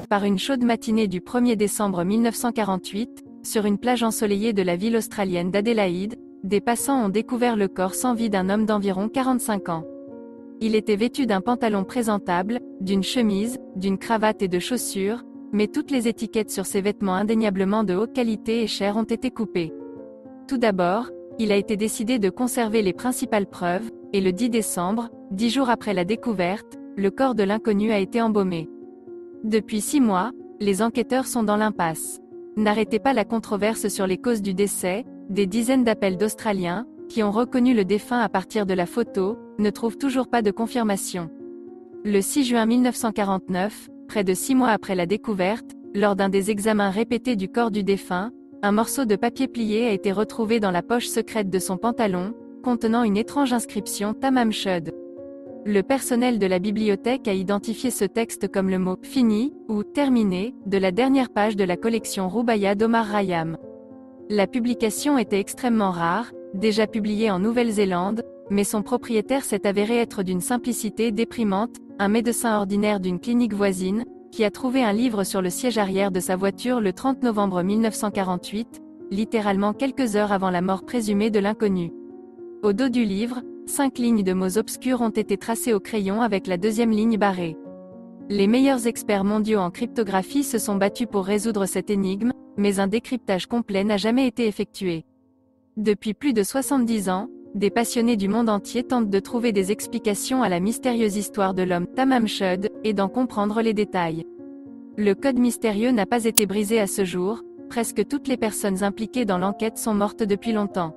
Par une chaude matinée du 1er décembre 1948, sur une plage ensoleillée de la ville australienne d'Adélaïde, des passants ont découvert le corps sans vie d'un homme d'environ 45 ans. Il était vêtu d'un pantalon présentable, d'une chemise, d'une cravate et de chaussures, mais toutes les étiquettes sur ses vêtements indéniablement de haute qualité et chers ont été coupées. Tout d'abord, il a été décidé de conserver les principales preuves, et le 10 décembre, 10 jours après la découverte, le corps de l'inconnu a été embaumé. Depuis 6 mois, les enquêteurs sont dans l'impasse. N'arrêtez pas la controverse sur les causes du décès, des dizaines d'appels d'Australiens, qui ont reconnu le défunt à partir de la photo, ne trouvent toujours pas de confirmation. Le 6 juin 1949, près de 6 mois après la découverte, lors d'un des examens répétés du corps du défunt, un morceau de papier plié a été retrouvé dans la poche secrète de son pantalon, contenant une étrange inscription Tamam Shud. Le personnel de la bibliothèque a identifié ce texte comme le mot « fini » ou « terminé » de la dernière page de la collection Roubaïa d'Omar Khayyam. La publication était extrêmement rare, déjà publiée en Nouvelle-Zélande, mais son propriétaire s'est avéré être d'une simplicité déprimante, un médecin ordinaire d'une clinique voisine, qui a trouvé un livre sur le siège arrière de sa voiture le 30 novembre 1948, littéralement quelques heures avant la mort présumée de l'inconnu. Au dos du livre, 5 lignes de mots obscurs ont été tracées au crayon avec la deuxième ligne barrée. Les meilleurs experts mondiaux en cryptographie se sont battus pour résoudre cette énigme, mais un décryptage complet n'a jamais été effectué. Depuis plus de 70 ans, des passionnés du monde entier tentent de trouver des explications à la mystérieuse histoire de l'homme Tamam Shud, et d'en comprendre les détails. Le code mystérieux n'a pas été brisé à ce jour, presque toutes les personnes impliquées dans l'enquête sont mortes depuis longtemps.